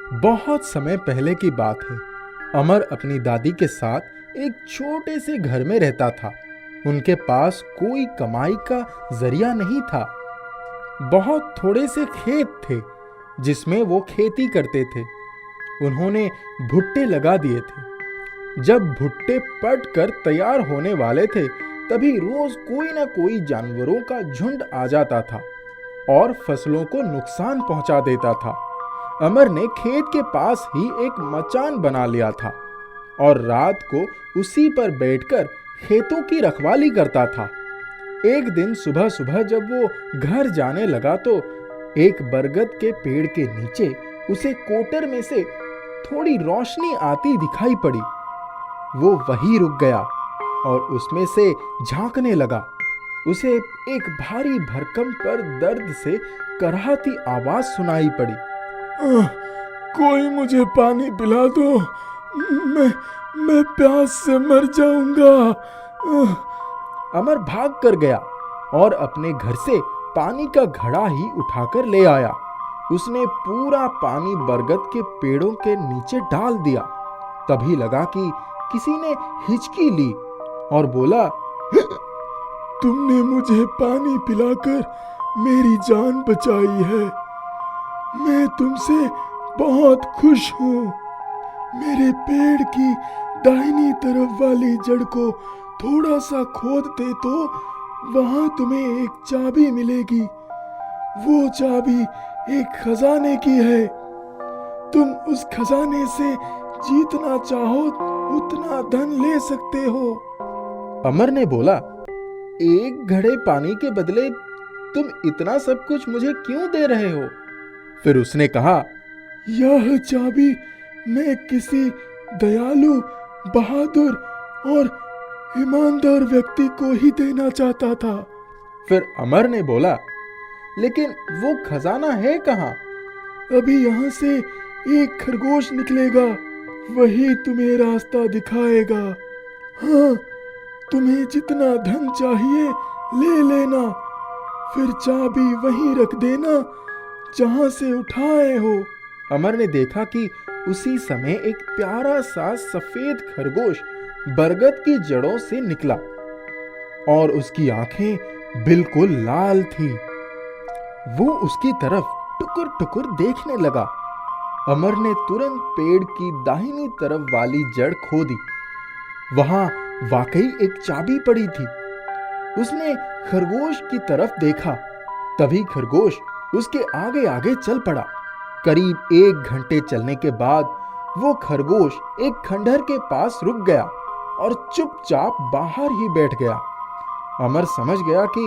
बहुत समय पहले की बात है। अमर अपनी दादी के साथ एक छोटे से घर में रहता था। उनके पास कोई कमाई का जरिया नहीं था। बहुत थोड़े से खेत थे जिसमें वो खेती करते थे। उन्होंने भुट्टे लगा दिए थे। जब भुट्टे पट कर तैयार होने वाले थे, तभी रोज कोई ना कोई जानवरों का झुंड आ जाता था और फसलों को नुकसान पहुंचा देता था। अमर ने खेत के पास ही एक मचान बना लिया था और रात को उसी पर बैठकर खेतों की रखवाली करता था। एक दिन सुबह सुबह जब वो घर जाने लगा तो एक बरगद के पेड़ के नीचे उसे कोटर में से थोड़ी रोशनी आती दिखाई पड़ी। वो वहीं रुक गया और उसमें से झांकने लगा। उसे एक भारी भरकम पर दर्द से कराहती आवाज सुनाई पड़ी। कोई मुझे पानी पिला दो, मैं प्यास से मर जाऊंगा। अमर भाग कर गया और अपने घर से पानी का घड़ा ही उठाकर ले आया। उसने पूरा पानी बरगद के पेड़ों के नीचे डाल दिया। तभी लगा कि किसी ने हिचकी ली और बोला, तुमने मुझे पानी पिलाकर मेरी जान बचाई है। मैं तुमसे बहुत खुश हूँ। मेरे पेड़ की दाहिनी तरफ वाली जड़ को थोड़ा सा खोदते तो वहां तुम्हें एक चाबी मिलेगी। वो चाबी एक खजाने की है। तुम उस खजाने से जितना चाहो उतना धन ले सकते हो। अमर ने बोला, एक घड़े पानी के बदले तुम इतना सब कुछ मुझे क्यों दे रहे हो? फिर उसने कहा, यह चाबी मैं किसी दयालु, बहादुर और ईमानदार व्यक्ति को ही देना चाहता था। फिर अमर ने बोला, लेकिन वो खजाना है कहाँ? अभी यहाँ से एक खरगोश निकलेगा, वही तुम्हें रास्ता दिखाएगा। हाँ, तुम्हें जितना धन चाहिए ले लेना, फिर चाबी वहीं रख देना जहां से उठाए हो। अमर ने देखा कि उसी समय एक प्यारा सा सफेद खरगोश बरगद की जड़ों से निकला और उसकी आंखें बिल्कुल लाल थी। वो उसकी तरफ टुकुर टुकुर देखने लगा। अमर ने तुरंत पेड़ की दाहिनी तरफ वाली जड़ खोदी। वहां वाकई एक चाबी पड़ी थी। उसने खरगोश की तरफ देखा। तभी खरगोश उसके आगे आगे चल पड़ा। करीब 1 घंटे चलने के बाद वो खरगोश एक खंडहर के पास रुक गया और चुपचाप बाहर ही बैठ गया। अमर समझ गया कि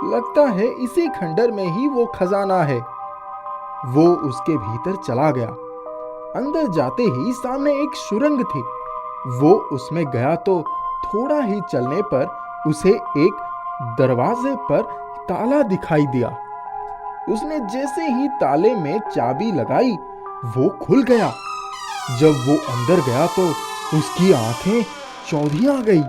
लगता है इसी खंडहर में ही वो खजाना है। वो उसके भीतर चला गया। अंदर जाते ही सामने एक सुरंग थी। वो उसमें गया तो थोड़ा ही चलने पर उसे एक दरवाजे पर ताला दिखाई दिया। उसने जैसे ही ताले में चाबी लगाई, वो खुल गया। जब वो अंदर गया तो उसकी आंखें चौंधिया गई।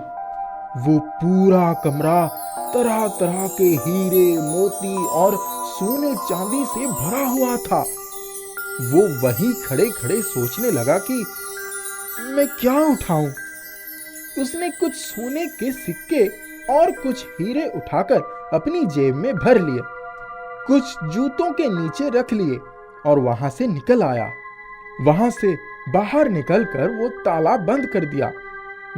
वो पूरा कमरा तरह तरह के हीरे, मोती और सोने चांदी से भरा हुआ था। वो वहीं खड़े खड़े सोचने लगा कि मैं क्या उठाऊं। उसने कुछ सोने के सिक्के और कुछ हीरे उठाकर अपनी जेब में भर लिए, कुछ जूतों के नीचे रख लिए और वहां से निकल आया। वहां से बाहर निकलकर वो ताला बंद कर दिया।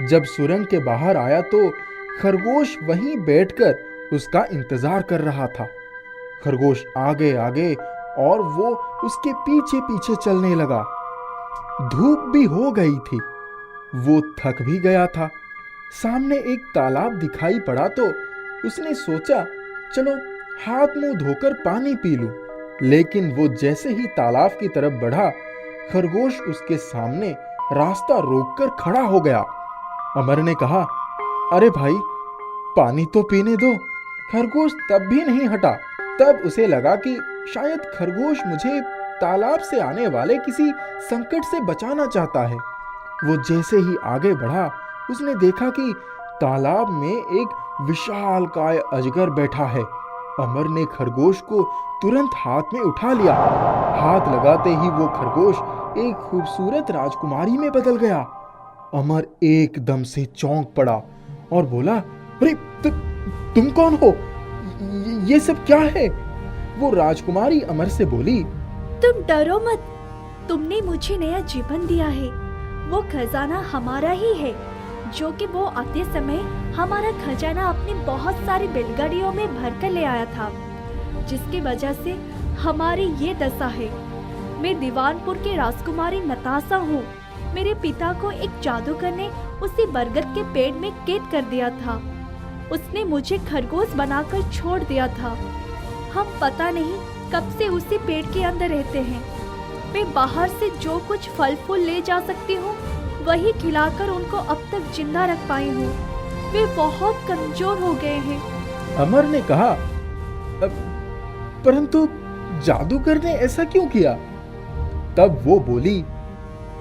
जब सुरंग के बाहर आया तो खरगोश वहीं बैठकर उसका इंतजार कर रहा था। खरगोश आगे आगे और वो उसके पीछे पीछे चलने लगा। धूप भी हो गई थी। वो थक भी गया था। सामने एक तालाब दिखाई पड़ा तो उसने सोचा, चलो हाथ मुंह धोकर पानी पी लूं। लेकिन वो जैसे ही तालाब की तरफ बढ़ा, खरगोश उसके सामने रास्ता रोककर खड़ा हो गया। अमर ने कहा, अरे भाई, पानी तो पीने दो। खरगोश तब भी नहीं हटा। तब उसे लगा कि शायद खरगोश मुझे तालाब से आने वाले किसी संकट से बचाना चाहता है। वो जैसे ही आगे बढ़ा, उसने देखा कि तालाब में एक विशालकाय अजगर बैठा है। अमर ने खरगोश को तुरंत हाथ में उठा लिया। हाथ लगाते ही वो खरगोश एक खूबसूरत राजकुमारी में बदल गया। अमर एकदम से चौंक पड़ा और बोला, अरे तुम कौन हो? ये सब क्या है? वो राजकुमारी अमर से बोली, तुम डरो मत, तुमने मुझे नया जीवन दिया है। वो खजाना हमारा ही है, जो कि वो आते समय हमारा खजाना अपनी बहुत सारी बैलगाड़ियों में भर कर ले आया था, जिसकी वजह से हमारी ये दशा है। मैं दीवानपुर की राजकुमारी नताशा हूँ। मेरे पिता को एक जादूगर ने उसी बरगद के पेड़ में कैद कर दिया था। उसने मुझे खरगोश बनाकर छोड़ दिया था। हम पता नहीं कब से उसी पेड़ के अंदर रहते हैं। मैं बाहर से जो कुछ फल फूल ले जा सकती हूँ, वही खिलाकर उनको अब तक जिंदा रख पाई हूँ। वे बहुत कमजोर हो गए हैं। अमर ने कहा, परंतु जादूगर ने ऐसा क्यों किया? तब वो बोली,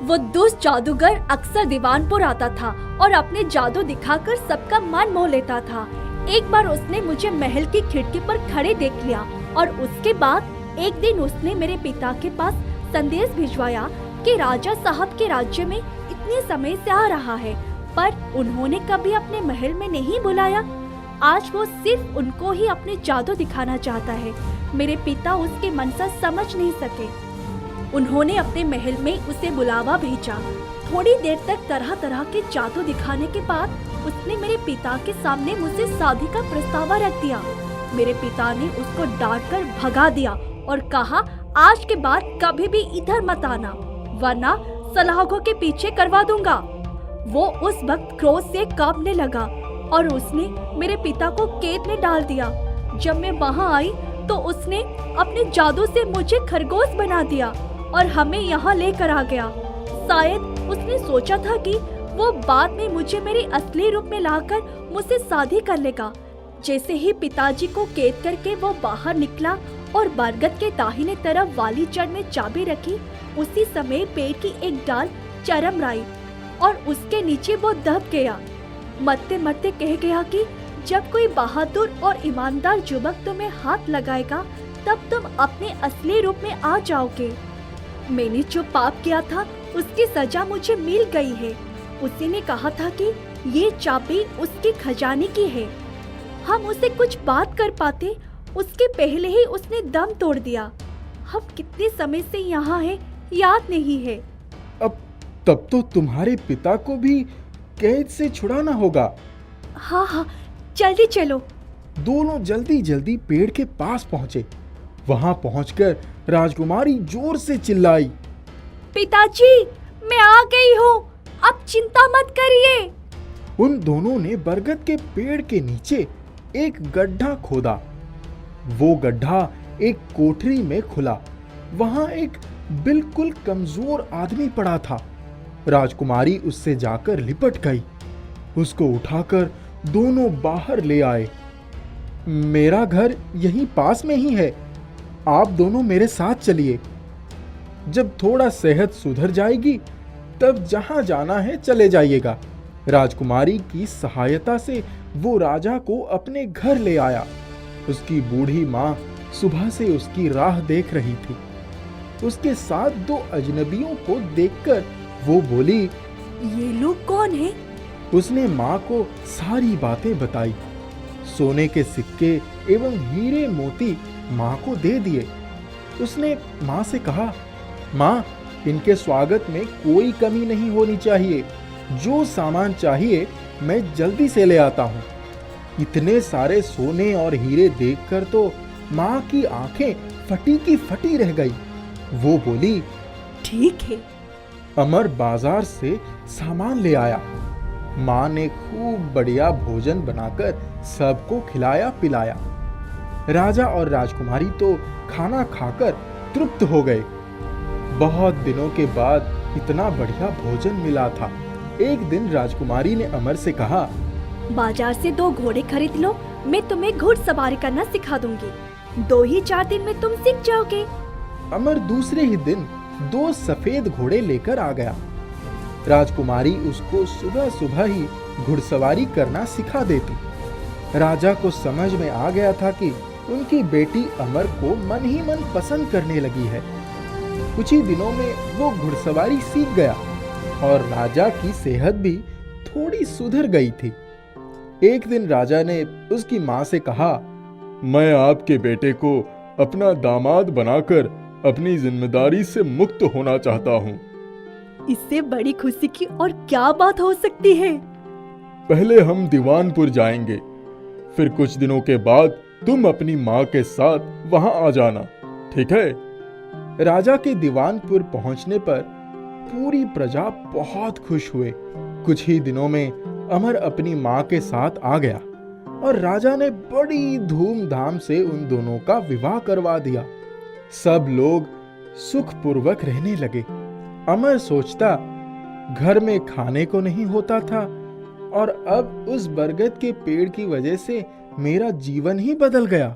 वो दुष्ट जादूगर अक्सर दीवानपुर आता था और अपने जादू दिखाकर सबका मन मोह लेता था। एक बार उसने मुझे महल की खिड़की पर खड़े देख लिया और उसके बाद एक दिन उसने मेरे पिता के पास संदेश भिजवाया कि राजा साहब के राज्य में इतने समय से आ रहा है, पर उन्होंने कभी अपने महल में नहीं बुलाया। आज वो सिर्फ उनको ही अपने जादू दिखाना चाहता है। मेरे पिता उसकी मनसा समझ नहीं सके। उन्होंने अपने महल में उसे बुलावा भेजा। थोड़ी देर तक तरह तरह के जादू दिखाने के बाद उसने मेरे पिता के सामने मुझसे शादी का प्रस्ताव रख दिया। मेरे पिता ने उसको डांट कर भगा दिया और कहा, आज के बाद कभी भी इधर मत आना, वरना सलाखों के पीछे करवा दूंगा। वो उस वक्त क्रोध से कांपने लगा और उसने मेरे पिता को कैद में डाल दिया। जब मैं वहाँ आई तो उसने अपने जादू से मुझे खरगोश बना दिया और हमें यहाँ लेकर आ गया। शायद उसने सोचा था कि वो बाद में मुझे मेरे असली रूप में लाकर मुझसे शादी कर लेगा। जैसे ही पिताजी को कैद करके वो बाहर निकला और बरगद के दाहिने तरफ वाली जड़ में चाबी रखी, उसी समय पेड़ की एक डाल चरमराई और उसके नीचे वो दब गया। मरते मरते कह गया कि जब कोई बहादुर और ईमानदार युवक तुम्हें हाथ लगाएगा, तब तुम अपने असली रूप में आ जाओगे। मैंने जो पाप किया था उसकी सजा मुझे मिल गई है। उसी ने कहा था कि ये चाबी उसके खजाने की है। हम उसे कुछ बात कर पाते, उसके पहले ही उसने दम तोड़ दिया। हम कितने समय से यहाँ हैं याद नहीं है। अब तब तो तुम्हारे पिता को भी कैद से छुड़ाना होगा। हाँ, जल्दी चलो। दोनों जल्दी जल्दी पेड़ के पास पहुँचे। वहाँ पहुंचकर राजकुमारी जोर से चिल्लाई, पिताजी, मैं आ गई हूँ, अब चिंता मत करिए। उन दोनों ने बरगद के पेड़ के नीचे एक गड्ढा खोदा। वो गड्ढा एक कोठरी में खुला। वहां एक बिल्कुल कमजोर आदमी पड़ा था। राजकुमारी उससे जाकर लिपट गई। उसको उठाकर दोनों बाहर ले आए। मेरा घर यहीं पास में ही है, आप दोनों मेरे साथ चलिए। जब थोड़ा सेहत सुधर जाएगी तब जहां जाना है चले जाइएगा। राजकुमारी की सहायता से वो राजा को अपने घर ले आया। उसकी बूढ़ी माँ सुबह से उसकी राह देख रही थी। उसके साथ दो अजनबियों को देखकर वो बोली, ये लोग कौन हैं? उसने माँ को सारी बातें बताई। सोने के सिक्के एवं हीरे मोती माँ को दे दिए। उसने माँ से कहा, माँ, इनके स्वागत में कोई कमी नहीं होनी चाहिए। जो सामान चाहिए मैं जल्दी से ले आता हूँ। इतने सारे सोने और हीरे देखकर तो माँ की आंखें फटी की फटी रह गई। वो बोली, ठीक है। अमर बाजार से सामान ले आया। माँ ने खूब बढ़िया भोजन बनाकर सबको खिलाया पिलाया। राजा और राजकुमारी तो खाना खाकर तृप्त हो गए। बहुत दिनों के बाद इतना बढ़िया भोजन मिला था। एक दिन राजकुमारी ने अमर से कहा, बाजार से 2 घोड़े खरीद लो, मैं तुम्हें घुड़सवारी करना सिखा दूंगी। 2 ही 4 दिन में तुम सीख जाओगे। अमर दूसरे ही दिन 2 सफेद घोड़े लेकर आ गया। राजकुमारी उसको सुबह सुबह ही घुड़सवारी करना सिखा देती। राजा को समझ में आ गया था कि उनकी बेटी अमर को मन ही मन पसंद करने लगी है। कुछ ही दिनों में वो घुड़सवारी सीख गया और राजा की सेहत भी थोड़ी सुधर गई थी। एक दिन राजा ने उसकी माँ से कहा, मैं आपके बेटे को अपना दामाद बनाकर अपनी जिम्मेदारी से मुक्त होना चाहता हूँ। इससे बड़ी खुशी की और क्या बात हो सकती है? पहले हम दीवानपुर जाएंगे, फिर कुछ दिनों के बाद तुम अपनी माँ के साथ वहां आ जाना, ठीक है? राजा के दीवानपुर पहुंचने पर पूरी प्रजा बहुत खुश हुए। कुछ ही दिनों में अमर अपनी माँ के साथ आ गया और राजा ने बड़ी धूमधाम से उन दोनों का विवाह करवा दिया। सब लोग सुखपूर्वक रहने लगे। अमर सोचता, घर में खाने को नहीं होता था और अब उस बरगद के पेड़ की वजह से मेरा जीवन ही बदल गया।